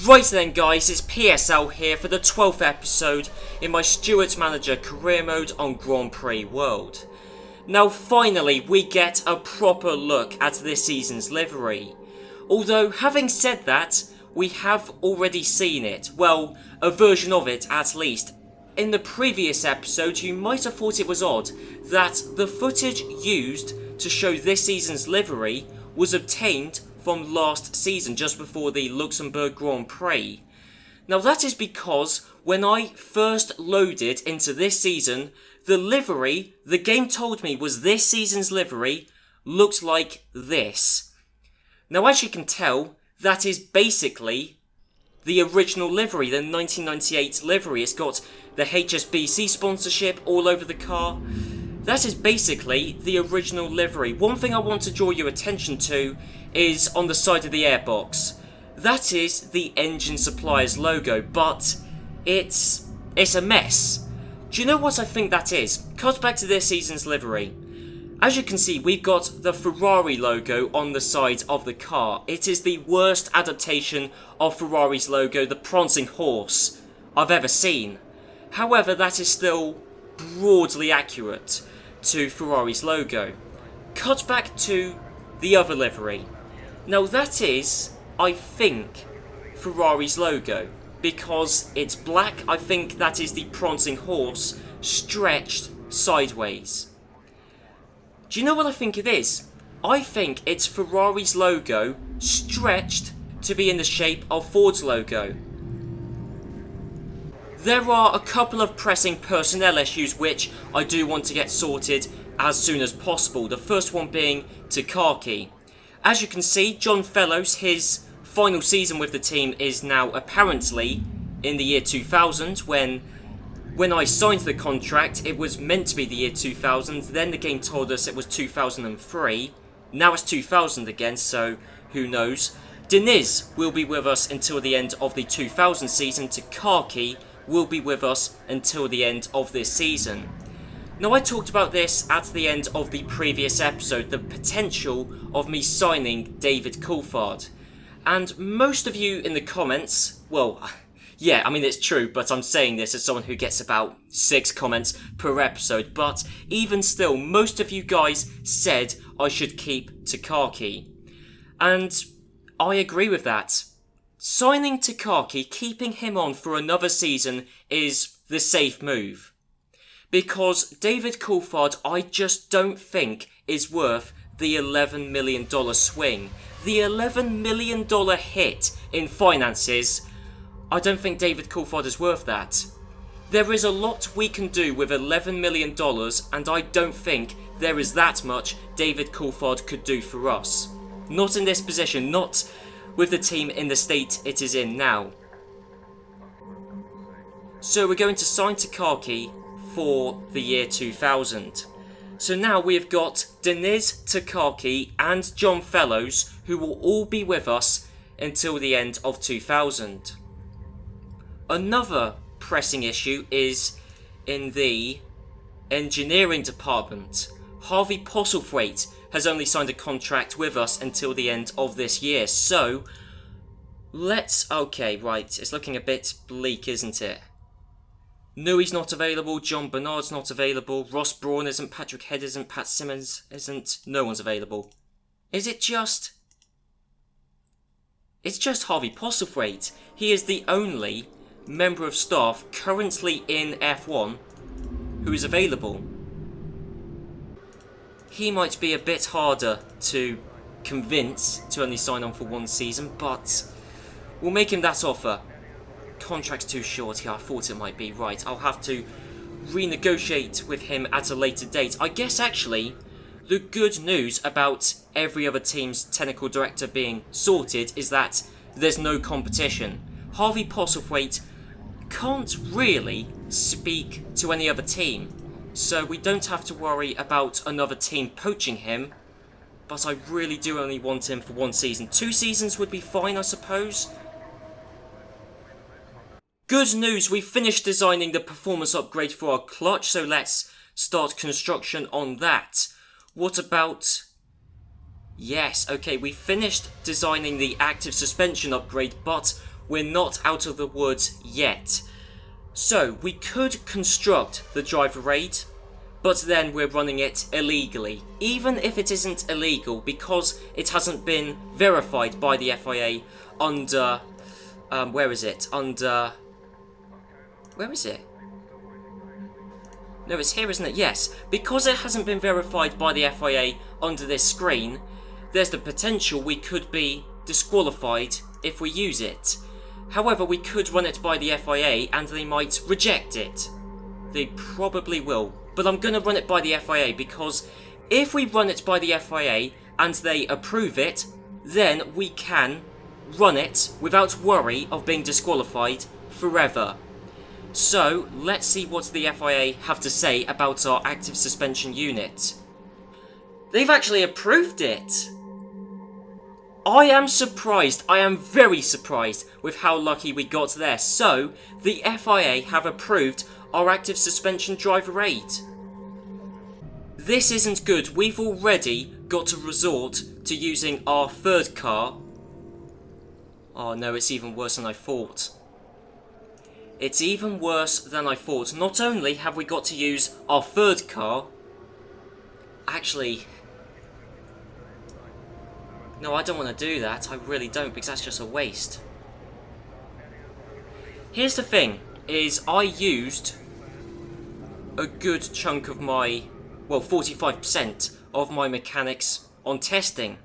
Right then guys, it's PSL here for the 12th episode in my Stewart Manager career mode on Grand Prix World. Now finally we get a proper look at this season's livery. Although having said that, we have already seen it, well, a version of it at least. In the previous episode you might have thought it was odd that the footage used to show this season's livery was obtained from last season, just before the Luxembourg Grand Prix. Now that is because when I first loaded into this season, the livery the game told me was this season's livery looked like this. Now as you can tell, that is basically the original livery, the 1998 livery. It's got the HSBC sponsorship all over the car. That is basically the original livery. One thing I want to draw your attention to is on the side of the airbox. That is the engine supplier's logo, but it's a mess. Do you know what I think that is? Cut back to this season's livery. As you can see, we've got the Ferrari logo on the side of the car. It is the worst adaptation of Ferrari's logo, the prancing horse, I've ever seen. However, that is still broadly accurate to Ferrari's logo. Cut back to the other livery. Now that is, I think, Ferrari's logo, because it's black. I think that is the prancing horse stretched sideways. Do you know what I think it is? I think it's Ferrari's logo stretched to be in the shape of Ford's logo. There are a couple of pressing personnel issues which I do want to get sorted as soon as possible. The first one being Takaki. As you can see, John Fellows, his final season with the team is now apparently in the year 2000. When I signed the contract, it was meant to be the year 2000. Then the game told us it was 2003. Now it's 2000 again, so who knows. Diniz will be with us until the end of the 2000 season. Takaki will be with us until the end of this season. Now I talked about this at the end of the previous episode, the potential of me signing David Coulthard. And most of you in the comments, well, yeah, I mean it's true, but I'm saying this as someone who gets about 6 comments per episode, but even still, most of you guys said I should keep Takaki. And I agree with that. Signing Takaki, keeping him on for another season is the safe move. Because David Coulthard, I just don't think is worth the $11 million swing. The $11 million hit in finances, I don't think David Coulthard is worth that. There is a lot we can do with $11 million, and I don't think there is that much David Coulthard could do for us. Not in this position, not with the team in the state it is in now. So we're going to sign Takaki for the year 2000. So now we have got Diniz, Takaki and John Fellows, who will all be with us until the end of 2000. Another pressing issue is in the engineering department. Harvey Postlethwaite has only signed a contract with us until the end of this year, so okay, right, it's looking a bit bleak, isn't it? Nui's not available, John Bernard's not available, Ross Brawn isn't, Patrick Head isn't, Pat Simmons isn't, no one's available. Is it just... It's just Harvey Postlethwaite. He is the only member of staff currently in F1 who is available. He might be a bit harder to convince to only sign on for one season, but we'll make him that offer. Contract's too short. Yeah, I thought it might be. Right, I'll have to renegotiate with him at a later date. I guess actually the good news about every other team's technical director being sorted is that there's no competition. Harvey Postlethwaite can't really speak to any other team, so we don't have to worry about another team poaching him, but I really do only want him for one season. 2 seasons would be fine, I suppose. Good news, we finished designing the performance upgrade for our clutch, so let's start construction on that. What about... Yes, okay, we finished designing the active suspension upgrade, but we're not out of the woods yet. So, we could construct the driver aid, but then we're running it illegally. Even if it isn't illegal, because it hasn't been verified by the FIA under... where is it? Under... Where is it? No, it's here, isn't it? Yes. Because it hasn't been verified by the FIA under this screen, there's the potential we could be disqualified if we use it. However, we could run it by the FIA and they might reject it. They probably will. But I'm going to run it by the FIA because if we run it by the FIA and they approve it, then we can run it without worry of being disqualified forever. So, let's see what the FIA have to say about our active suspension unit. They've actually approved it! I am surprised, I am very surprised with how lucky we got there. So, the FIA have approved our active suspension driver aid. This isn't good. We've already got to resort to using our third car. Oh no, it's even worse than I thought. It's even worse than I thought. Not only have we got to use our third car... Actually... No, I don't want to do that. I really don't, because that's just a waste. Here's the thing, is I used a good chunk of my... Well, 45% of my mechanics on testing.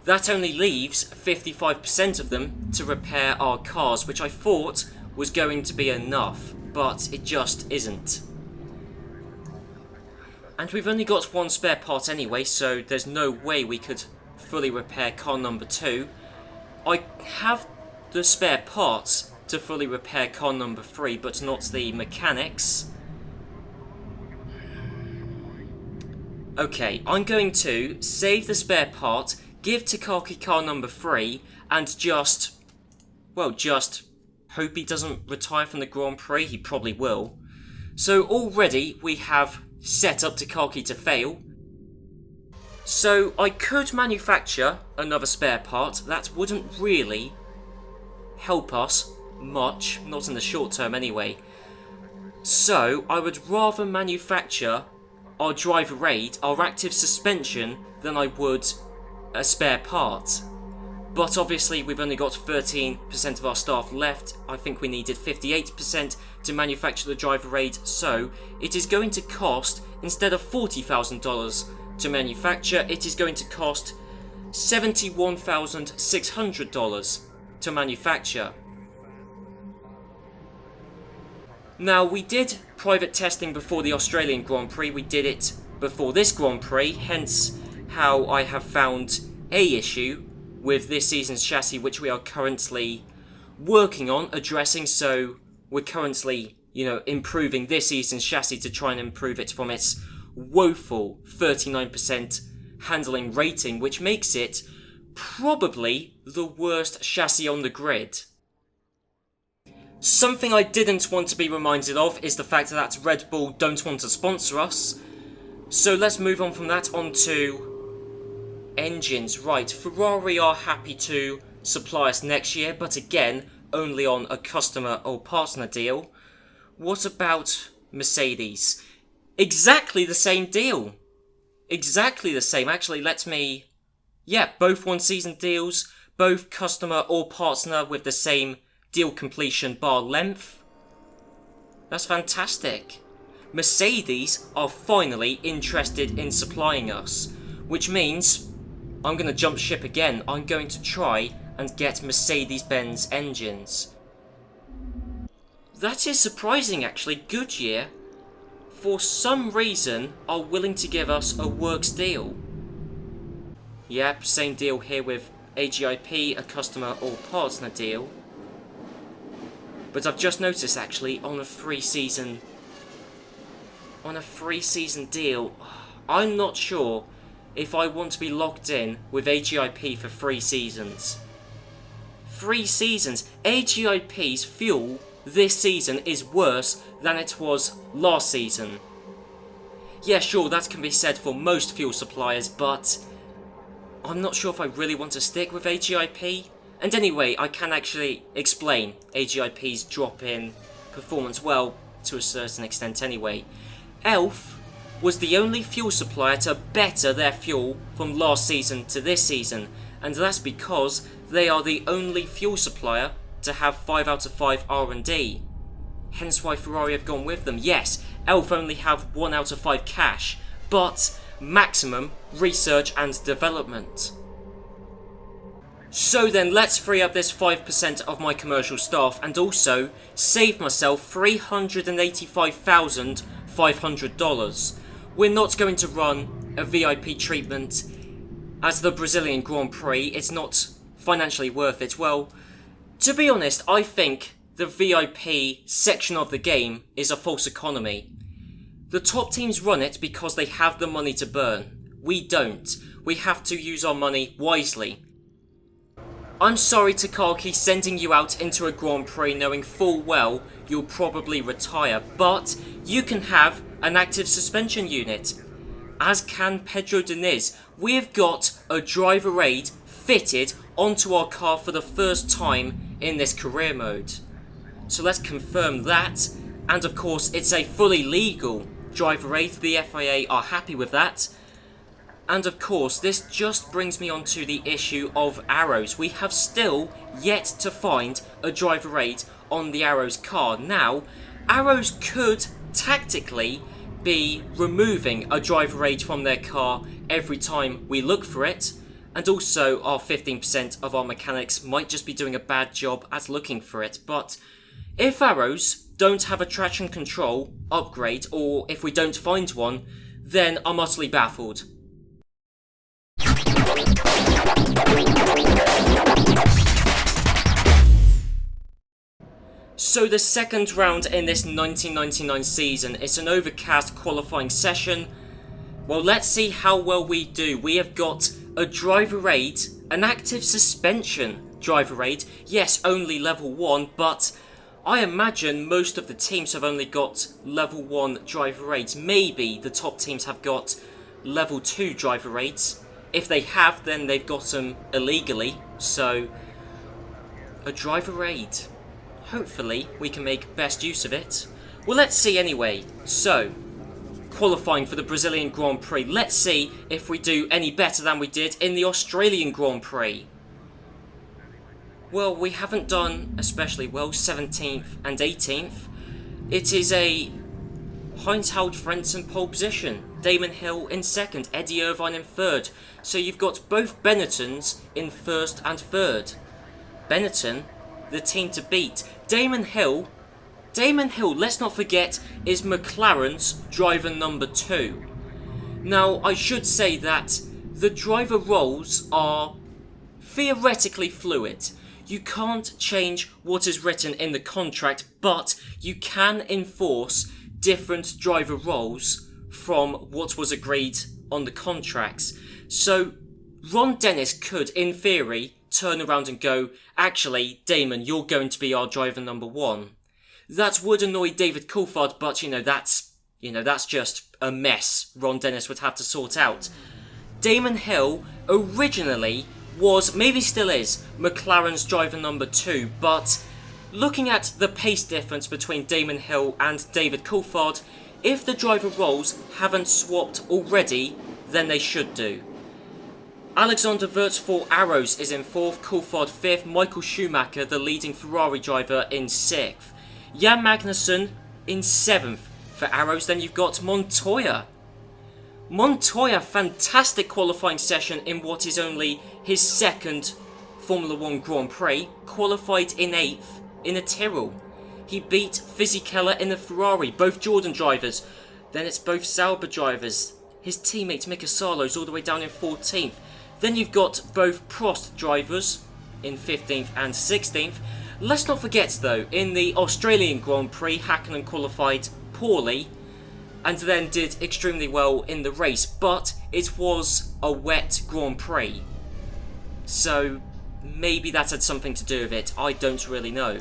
That only leaves 55% of them to repair our cars, which I thought was going to be enough, but it just isn't. And we've only got one spare part anyway, so there's no way we could fully repair car number 2. I have the spare parts to fully repair car number 3, but not the mechanics. Okay, I'm going to save the spare part, give Takaki car number 3, and just hope he doesn't retire from the Grand Prix. He probably will. So already we have set up Takaki to fail. So I could manufacture another spare part. That wouldn't really help us much, not in the short term anyway. So I would rather manufacture our driver aid, our active suspension, than I would a spare part. But obviously we've only got 13% of our staff left. I think we needed 58% to manufacture the driver aid, so it is going to cost, instead of $40,000 to manufacture, it is going to cost $71,600 to manufacture. Now, we did private testing before the Australian Grand Prix, we did it before this Grand Prix, hence how I have found a issue with this season's chassis, which we are currently working on addressing. So we're currently, improving this season's chassis to try and improve it from its woeful 39% handling rating, which makes it probably the worst chassis on the grid. Something I didn't want to be reminded of is the fact that Red Bull don't want to sponsor us. So let's move on from that onto engines. Right, Ferrari are happy to supply us next year, but again, only on a customer or partner deal. What about Mercedes? Exactly the same deal. Exactly the same. Actually, both 1 season deals, both customer or partner with the same deal completion bar length. That's fantastic. Mercedes are finally interested in supplying us, which means I'm going to jump ship again. I'm going to try and get Mercedes-Benz engines. That is surprising actually. Goodyear, for some reason, are willing to give us a works deal. Yep, same deal here with AGIP, a customer or partner deal. But I've just noticed actually on a 3-season deal, I'm not sure if I want to be locked in with AGIP for 3 seasons. 3 seasons. AGIP's fuel this season is worse than it was last season. Yeah, sure, that can be said for most fuel suppliers, but I'm not sure if I really want to stick with AGIP. And anyway, I can actually explain AGIP's drop in performance, well, to a certain extent anyway. Elf was the only fuel supplier to better their fuel from last season to this season, and that's because they are the only fuel supplier to have 5 out of 5 R&D. Hence why Ferrari have gone with them. Yes, Elf only have 1 out of 5 cash, but maximum research and development. So then let's free up this 5% of my commercial staff and also save myself $385,500. We're not going to run a VIP treatment as the Brazilian Grand Prix. It's not financially worth it. Well, to be honest, I think the VIP section of the game is a false economy. The top teams run it because they have the money to burn. We don't. We have to use our money wisely. I'm sorry Takaki sending you out into a Grand Prix knowing full well you'll probably retire, but you can have an active suspension unit, as can Pedro Diniz. We have got a driver aid fitted onto our car for the first time in this career mode. So let's confirm that, and of course it's a fully legal driver aid. The FIA are happy with that. And of course, this just brings me on to the issue of arrows. We have still yet to find a driver aid on the Arrows car. Now, Arrows could tactically be removing a driver aid from their car every time we look for it. And also, our 15% of our mechanics might just be doing a bad job at looking for it. But if Arrows don't have a traction control upgrade, or if we don't find one, then I'm utterly baffled. So the second round in this 1999 season is an overcast qualifying session. Well, let's see how well we do. We have got a driver aid, an active suspension driver aid. Yes, only level 1, but I imagine most of the teams have only got level 1 driver aids. Maybe the top teams have got level 2 driver aids. If they have, then they've got them illegally. So, a driver aid. Hopefully, we can make best use of it. Well, let's see anyway. So, qualifying for the Brazilian Grand Prix. Let's see if we do any better than we did in the Australian Grand Prix. Well, we haven't done especially well, 17th and 18th. It is a Heinz-Harald Frentzen pole position, Damon Hill in second, Eddie Irvine in third. So you've got both Benettons in first and third. Benetton, the team to beat. Damon Hill, let's not forget, is McLaren's driver number 2. Now, I should say that the driver roles are theoretically fluid. You can't change what is written in the contract, but you can enforce different driver roles from what was agreed on the contracts. So Ron Dennis could, in theory, turn around and go, actually, Damon, you're going to be our driver number 1. That would annoy David Coulthard, but that's just a mess Ron Dennis would have to sort out. Damon Hill originally was, maybe still is, McLaren's driver number 2, but looking at the pace difference between Damon Hill and David Coulthard, if the driver roles haven't swapped already, then they should do. Alexander Wirtz for Arrows is in 4th, Coulthard 5th, Michael Schumacher, the leading Ferrari driver, in 6th. Jan Magnussen in 7th for Arrows. Then you've got Montoya. Montoya, fantastic qualifying session in what is only his second Formula 1 Grand Prix, qualified in 8th in a Tyrrell. He beat Fisichella in a Ferrari, both Jordan drivers. Then it's both Sauber drivers. His teammate Mika Salo's all the way down in 14th. Then you've got both Prost drivers in 15th and 16th. Let's not forget though, in the Australian Grand Prix, Hakkinen qualified poorly and then did extremely well in the race, but it was a wet Grand Prix. So maybe that had something to do with it, I don't really know.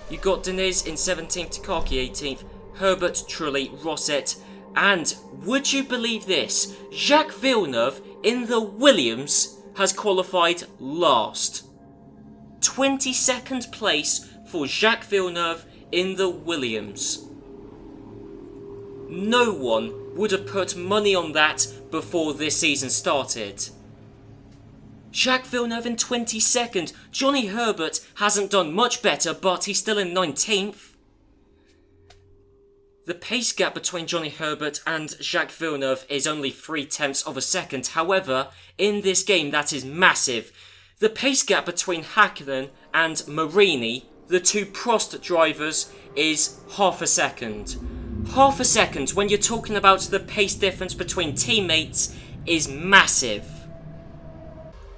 You've got Diniz in 17th, Takaki 18th, Herbert, Trulli, Rosset, and would you believe this? Jacques Villeneuve in the Williams has qualified last. 22nd place for Jacques Villeneuve in the Williams. No one would have put money on that before this season started. Jacques Villeneuve in 22nd. Johnny Herbert hasn't done much better, but he's still in 19th. The pace gap between Johnny Herbert and Jacques Villeneuve is only 0.3 of a second. However, in this game that is massive. The pace gap between Häkkinen and Marini, the two Prost drivers, is half a second. Half a second, when you're talking about the pace difference between teammates, is massive.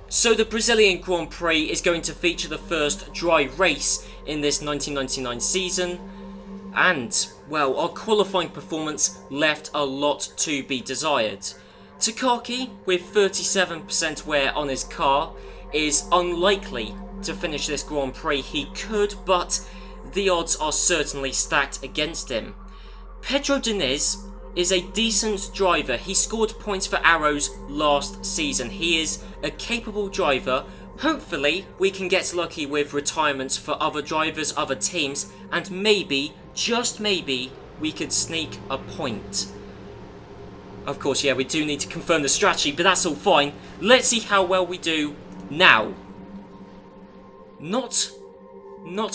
So the Brazilian Grand Prix is going to feature the first dry race in this 1999 season. And, well, our qualifying performance left a lot to be desired. Takaki, with 37% wear on his car, is unlikely to finish this Grand Prix. He could, but the odds are certainly stacked against him. Pedro Diniz is a decent driver. He scored points for Arrows last season. He is a capable driver. Hopefully we can get lucky with retirements for other drivers, other teams, and maybe, just maybe, we could sneak a point. Of course, yeah, we do need to confirm the strategy, but that's all fine. Let's see how well we do now. Not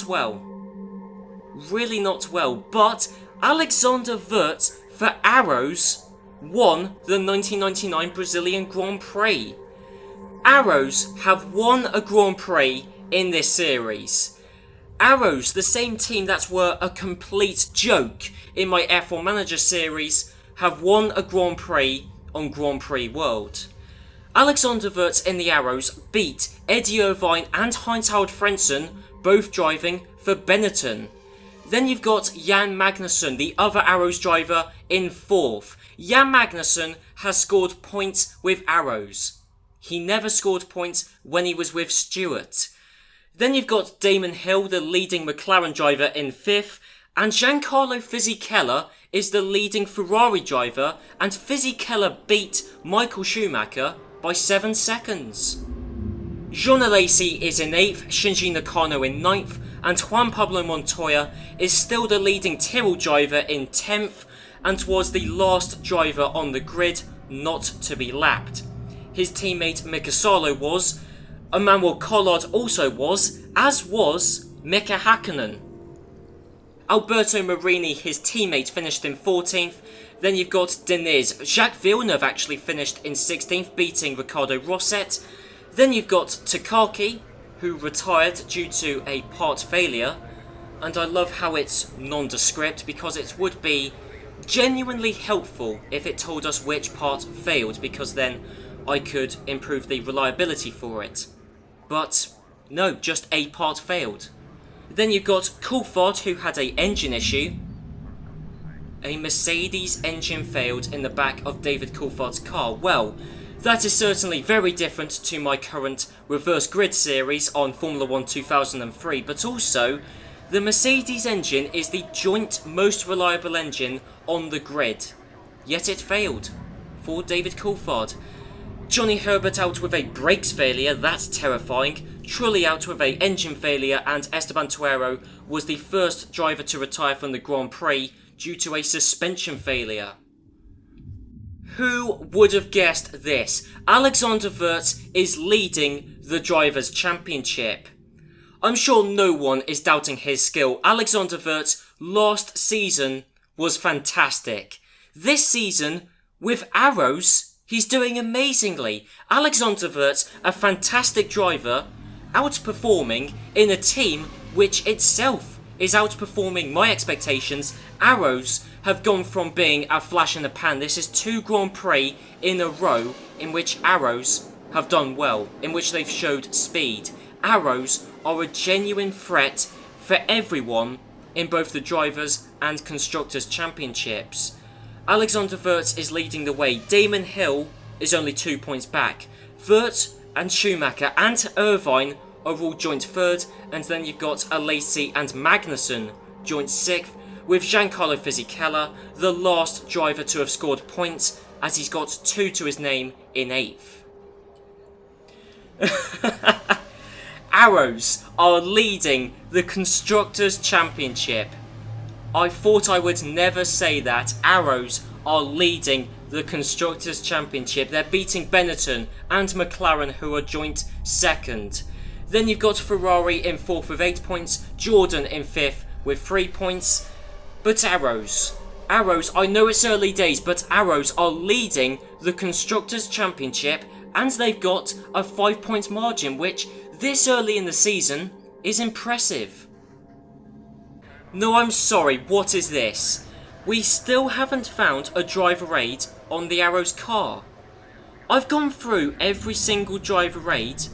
well. Really not well, but Alexander Wurz for Arrows won the 1999 Brazilian Grand Prix. Arrows have won a Grand Prix in this series. Arrows, the same team that were a complete joke in my F1 Manager series, have won a Grand Prix on Grand Prix World. Alexander Wurz in the Arrows beat Eddie Irvine and Heinz-Harald Frentzen, both driving for Benetton. Then you've got Jan Magnussen, the other Arrows driver, in 4th. Jan Magnussen has scored points with Arrows. He never scored points when he was with Stewart. Then you've got Damon Hill, the leading McLaren driver, in 5th. And Giancarlo Fisichella is the leading Ferrari driver, and Fisichella beat Michael Schumacher by 7 seconds. Jean Alesi is in 8th, Shinji Nakano in 9th, and Juan Pablo Montoya is still the leading Tyrrell driver in 10th, and was the last driver on the grid not to be lapped. His teammate Mika Salo was, Emmanuel Collard also was, as was Mika Häkkinen. Alberto Marini, his teammate, finished in 14th. Then you've got Diniz. Jacques Villeneuve actually finished in 16th, beating Ricardo Rosset. Then you've got Takaki, who retired due to a part failure. And I love how it's nondescript, because it would be genuinely helpful if it told us which part failed, because then I could improve the reliability for it. But no, just a part failed. Then you've got Coulthard, who had an engine issue. A Mercedes engine failed in the back of David Coulthard's car. Well, that is certainly very different to my current reverse grid series on Formula 1 2003, but also the Mercedes engine is the joint most reliable engine on the grid. Yet it failed for David Coulthard. Johnny Herbert out with a brakes failure, that's terrifying. Trulli out with a engine failure, and Esteban Tyrrell was the first driver to retire from the Grand Prix due to a suspension failure. Who would have guessed this? Alexander Wurz is leading the Drivers' Championship. I'm sure no one is doubting his skill. Alexander Wurz last season was fantastic. This season, with Arrows, he's doing amazingly. Alexander Wurz, a fantastic driver, outperforming in a team which itself is outperforming my expectations. Arrows have gone from being a flash in the pan. This is 2 Grand Prix in a row in which Arrows have done well, in which they've showed speed. Arrows are a genuine threat for everyone in both the Drivers' and Constructors' Championships. Alexander Wurz is leading the way. Damon Hill is only 2 points back. Wurz and Schumacher and Irvine are all joint 3rd, and then you've got Alesi and Magnussen joint 6th, with Giancarlo Fisichella, the last driver to have scored points, as he's got 2 to his name in 8th. Arrows are leading the Constructors' Championship. I thought I would never say that. Arrows are leading the Constructors' Championship. They're beating Benetton and McLaren, who are joint second. Then you've got Ferrari in 4th with 8 points, Jordan in 5th with 3 points. But Arrows, I know it's early days, but Arrows are leading the Constructors' Championship, and they've got a 5-point margin, which this early in the season is impressive. No, I'm sorry, what is this? We still haven't found a driver aid on the Arrows car. I've gone through every single driver aid,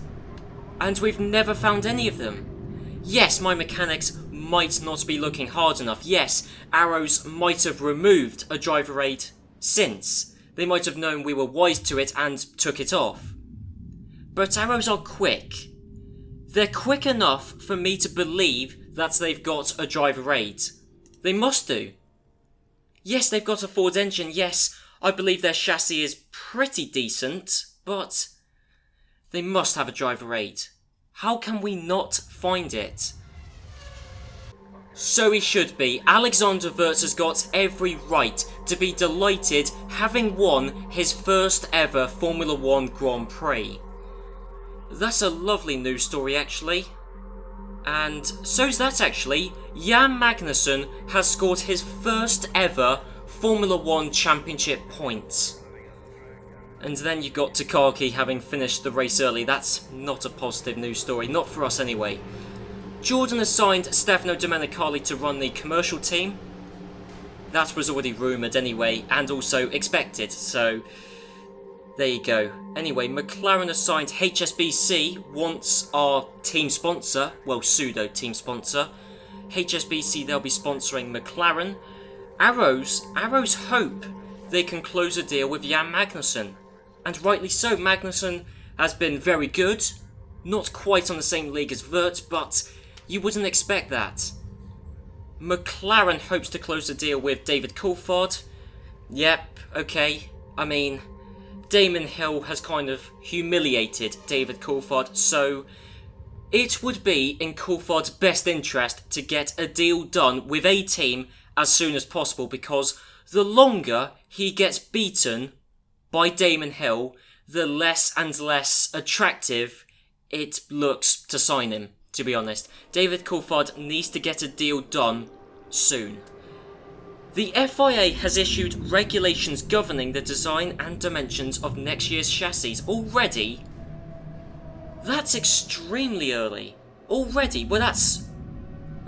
and we've never found any of them. Yes, my mechanics might not be looking hard enough. Yes, Arrows might have removed a driver aid since. They might have known we were wise to it and took it off. But Arrows are quick. They're quick enough for me to believe that they've got a driver aid. They must do. Yes, they've got a Ford engine. Yes, I believe their chassis is pretty decent, but they must have a driver aid. How can we not find it? So he should be. Alexander Wurz has got every right to be delighted, having won his first ever Formula 1 Grand Prix. That's a lovely news story, actually. And so's that, actually. Jan Magnussen has scored his first ever Formula 1 Championship points. And then you've got Takagi having finished the race early. That's not a positive news story, not for us anyway. Jordan has signed Stefano Domenicali to run the commercial team. That was already rumoured anyway, and also expected, so there you go. Anyway, McLaren has signed HSBC, once our team sponsor, well, pseudo team sponsor. HSBC, they'll be sponsoring McLaren. Arrows hope they can close a deal with Jan Magnussen. And rightly so. Magnussen has been very good. Not quite on the same league as Wurz, but you wouldn't expect that. McLaren hopes to close a deal with David Coulthard. Yep, okay. I mean, Damon Hill has kind of humiliated David Coulthard, so it would be in Coulthard's best interest to get a deal done with a team as soon as possible, because the longer he gets beaten by Damon Hill, the less and less attractive it looks to sign him, to be honest. David Coulthard needs to get a deal done soon. The FIA has issued regulations governing the design and dimensions of next year's chassis. Already? That's extremely early. Already? Well, that's...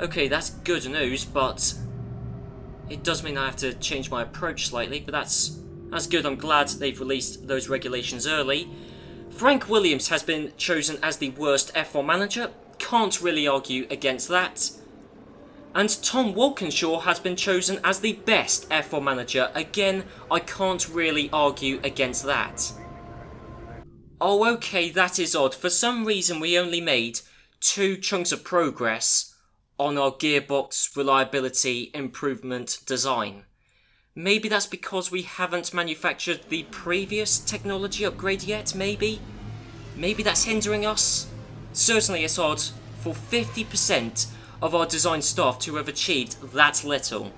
okay, that's good news, but it does mean I have to change my approach slightly, but that's good. I'm glad they've released those regulations early. Frank Williams has been chosen as the worst F1 manager. Can't really argue against that. And Tom Walkinshaw has been chosen as the best F1 manager. Again, I can't really argue against that. Oh, okay, that is odd. For some reason, we only made 2 chunks of progress on our gearbox reliability improvement design. Maybe that's because we haven't manufactured the previous technology upgrade yet, maybe? Maybe that's hindering us? Certainly it's odd for 50% of our design staff to have achieved that little.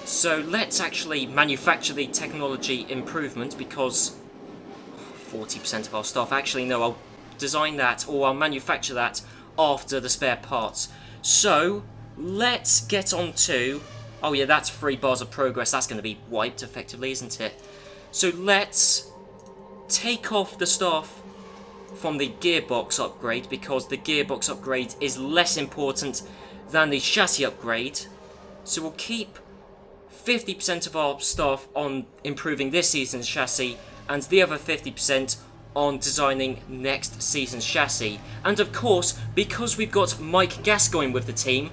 So let's actually manufacture the technology improvement, because 40% of our staff, actually no, I'll design that, or I'll manufacture that after the spare parts. So let's get on to... oh yeah, that's 3 bars of progress. That's going to be wiped effectively, isn't it? So let's take off the staff from the gearbox upgrade, because the gearbox upgrade is less important than the chassis upgrade. So we'll keep 50% of our staff on improving this season's chassis, and the other 50% on designing next season's chassis. And of course, because we've got Mike Gascoigne with the team,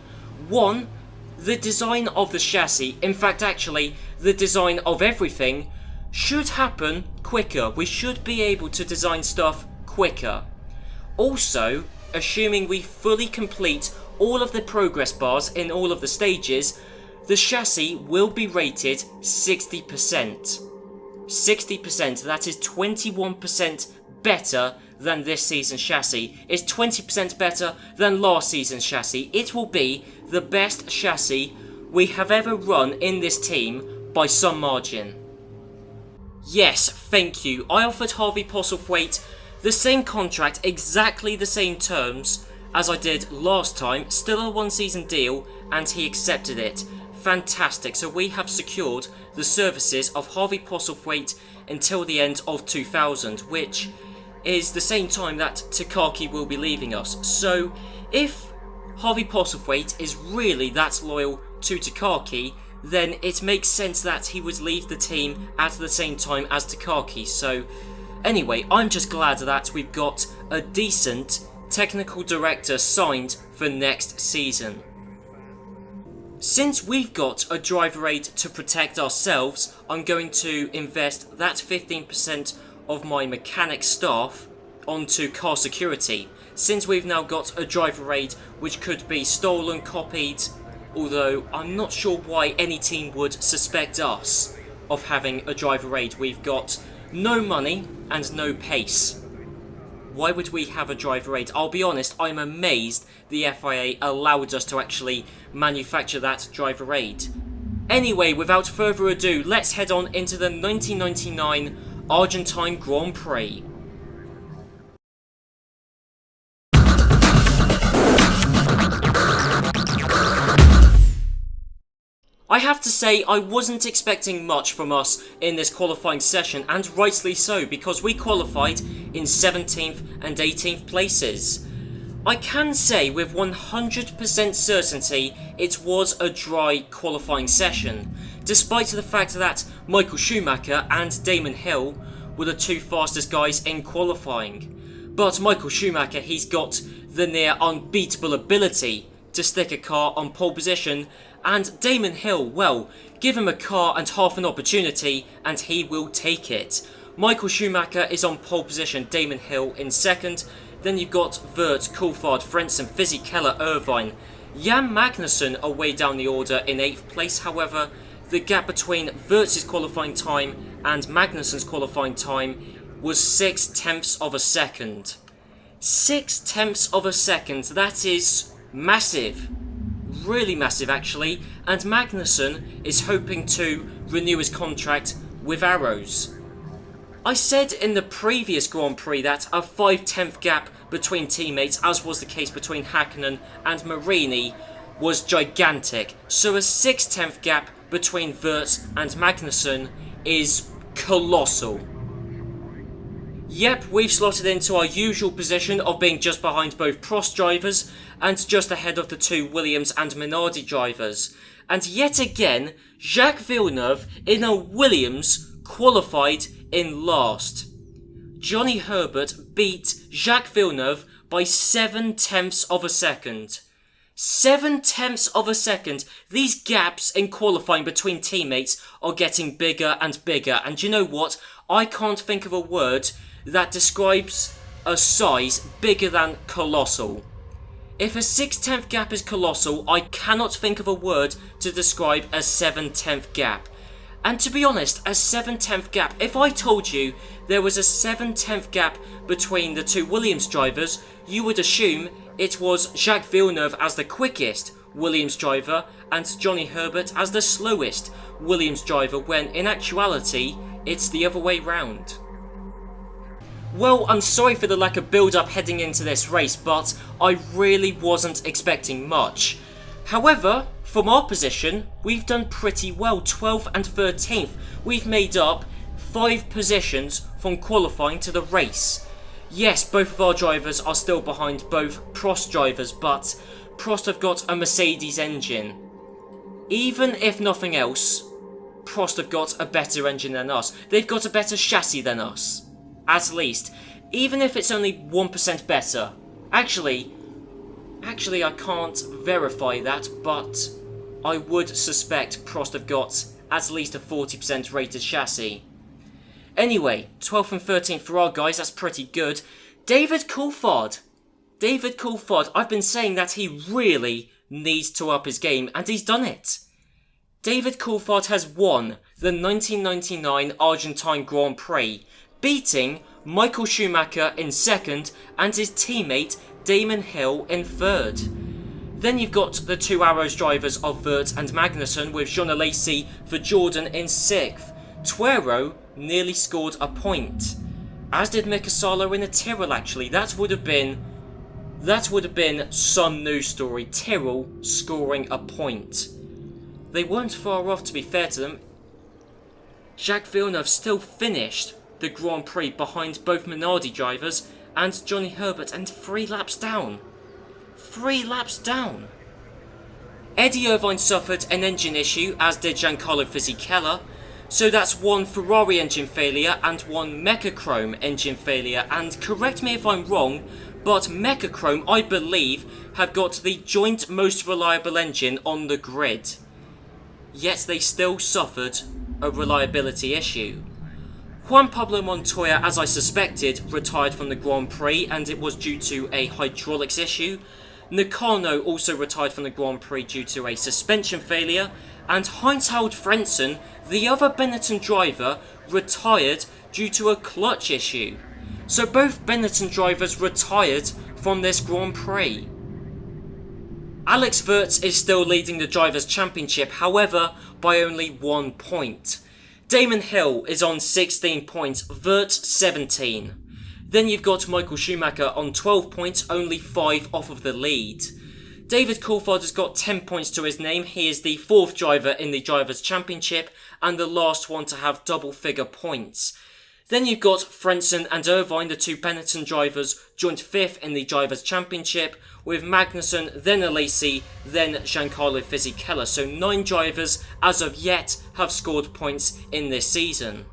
the design of the chassis, in fact actually the design of everything, should happen quicker. We should be able to design stuff quicker. Also, assuming we fully complete all of the progress bars in all of the stages, the chassis will be rated 60%. 60%, that is 21% better than this season's chassis. It's 20% better than last season's chassis. It will be the best chassis we have ever run in this team by some margin. Yes, thank you. I offered Harvey Postlethwaite the same contract, exactly the same terms as I did last time. Still a 1-season deal, and he accepted it. Fantastic. So we have secured the services of Harvey Postlethwaite until the end of 2000, which is the same time that Takaki will be leaving us. So if Harvey Postlethwaite is really that loyal to Takaki, then it makes sense that he would leave the team at the same time as Takaki. So anyway, I'm just glad that we've got a decent technical director signed for next season. Since we've got a driver aid to protect ourselves, I'm going to invest that 15% of my mechanic staff onto car security. Since we've now got a driver aid which could be stolen, copied, although I'm not sure why any team would suspect us of having a driver aid. We've got no money and no pace. Why would we have a driver aid? I'll be honest, I'm amazed the FIA allowed us to actually manufacture that driver aid. Anyway, without further ado, let's head on into the 1999 Argentine Grand Prix. I have to say, I wasn't expecting much from us in this qualifying session, and rightly so, because we qualified in 17th and 18th places. I can say with 100% certainty it was a dry qualifying session, despite the fact that Michael Schumacher and Damon Hill were the two fastest guys in qualifying. But Michael Schumacher, he's got the near unbeatable ability to stick a car on pole position, and Damon Hill, well, give him a car and half an opportunity and he will take it. Michael Schumacher is on pole position, Damon Hill in second. Then you've got Vert, Coulthard, Frentzen, Fisichella, Irvine. Jan Magnussen are way down the order in 8th place. However, the gap between Vert's qualifying time and Magnussen's qualifying time was 6/10 of a second. 6/10 of a second, that is massive. Really massive actually, and Magnussen is hoping to renew his contract with Arrows. I said in the previous Grand Prix that a 5/10 gap between teammates, as was the case between Hakkinen and Marini, was gigantic, so a 6/10 gap between Vert and Magnussen is colossal. Yep, we've slotted into our usual position of being just behind both Prost drivers and just ahead of the two Williams and Minardi drivers. And yet again, Jacques Villeneuve in a Williams qualified in last. Johnny Herbert beat Jacques Villeneuve by 7/10 of a second. 7/10 of a second. These gaps in qualifying between teammates are getting bigger and bigger. And you know what? I can't think of a word that describes a size bigger than colossal. If a 6/10 gap is colossal, I cannot think of a word to describe a 7/10 gap. And to be honest, a 7/10 gap, if I told you there was a 7/10 gap between the two Williams drivers, you would assume it was Jacques Villeneuve as the quickest Williams driver and Johnny Herbert as the slowest Williams driver, when in actuality, it's the other way round. Well, I'm sorry for the lack of build-up heading into this race, but I really wasn't expecting much. However, from our position, we've done pretty well. 12th and 13th. We've made up 5 positions from qualifying to the race. Yes, both of our drivers are still behind both Prost drivers, but Prost have got a Mercedes engine. Even if nothing else, Prost have got a better engine than us. They've got a better chassis than us. At least. Even if it's only 1% better. Actually, I can't verify that, but I would suspect Prost have got at least a 40% rated chassis. Anyway, 12th and 13th for our guys, that's pretty good. David Coulthard, I've been saying that he really needs to up his game, and he's done it. David Coulthard has won the 1999 Argentine Grand Prix, beating Michael Schumacher in 2nd and his teammate Damon Hill in 3rd. Then you've got the 2 Arrows drivers of Wirtz and Magnussen, with Jean Alesi for Jordan in 6th. Tyrrell nearly scored a point, as did Mika Salo in a Tyrrell actually. That would have been some news story, Tyrrell scoring a point. They weren't far off, to be fair to them. Jacques Villeneuve still finished the Grand Prix behind both Minardi drivers and Johnny Herbert, and 3 laps down. 3 laps down. Eddie Irvine suffered an engine issue, as did Giancarlo Fisichella, so that's 1 Ferrari engine failure and 1 Mechachrome engine failure, and correct me if I'm wrong, but Mechachrome, I believe, have got the joint most reliable engine on the grid. Yet they still suffered a reliability issue. Juan Pablo Montoya, as I suspected, retired from the Grand Prix, and it was due to a hydraulics issue. Nakano also retired from the Grand Prix due to a suspension failure, and Heinz-Harald Frentzen, the other Benetton driver, retired due to a clutch issue. So both Benetton drivers retired from this Grand Prix. Alex Wirtz is still leading the Drivers' Championship, however, by only 1 point. Damon Hill is on 16 points, Wirtz 17. Then you've got Michael Schumacher on 12 points, only 5 off of the lead. David Coulthard has got 10 points to his name. He is the 4th driver in the Drivers' Championship and the last one to have double-figure points. Then you've got Frentzen and Irvine, the 2 Benetton drivers, joined 5th in the Drivers' Championship, with Magnussen, then Alesi, then Giancarlo Fisichella. So 9 drivers, as of yet, have scored points in this season.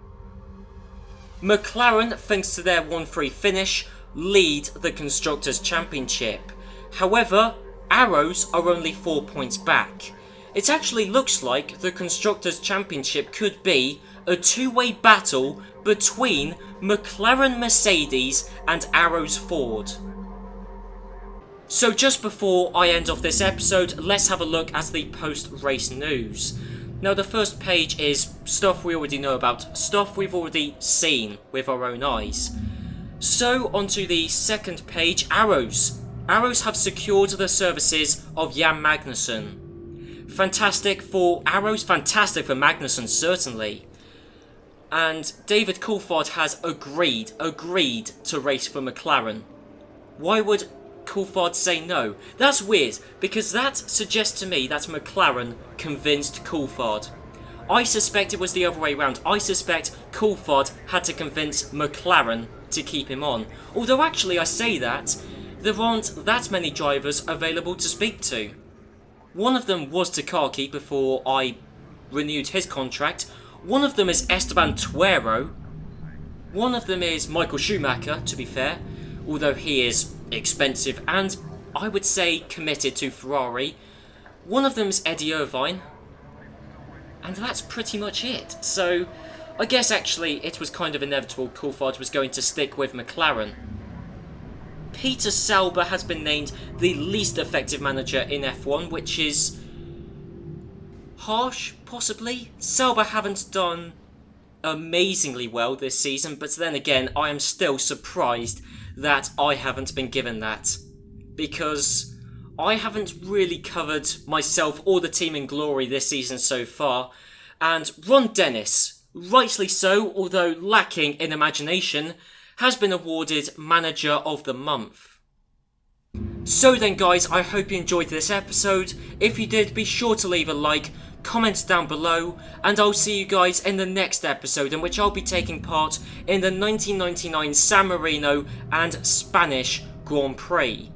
McLaren, thanks to their 1-3 finish, lead the Constructors' Championship. However, Arrows are only 4 points back. It actually looks like the Constructors' Championship could be a 2-way battle between McLaren Mercedes and Arrows Ford. So just before I end off this episode, let's have a look at the post-race news. Now the first page is stuff we already know about, stuff we've already seen with our own eyes. So onto the second page, Arrows. Arrows have secured the services of Jan Magnussen. Fantastic for Arrows, fantastic for Magnussen certainly. And David Coulthard has agreed to race for McLaren. Why would Coulthard say no? That's weird, because that suggests to me that McLaren convinced Coulthard. I suspect it was the other way around. I suspect Coulthard had to convince McLaren to keep him on. Although actually I say that, there aren't that many drivers available to speak to. One of them was Takaki before I renewed his contract. One of them is Esteban Tyrrell. One of them is Michael Schumacher, to be fair, although he is expensive and, I would say, committed to Ferrari. One of them is Eddie Irvine. And that's pretty much it. So, I guess actually it was kind of inevitable Coulthard was going to stick with McLaren. Peter Sauber has been named the least effective manager in F1, which is harsh, possibly. Sauber haven't done amazingly well this season, but then again, I am still surprised that I haven't been given that, because I haven't really covered myself or the team in glory this season so far, and Ron Dennis, rightly so, although lacking in imagination, has been awarded Manager of the Month. So then guys, I hope you enjoyed this episode. If you did, be sure to leave a like, comment down below, and I'll see you guys in the next episode, in which I'll be taking part in the 1999 San Marino and Spanish Grand Prix.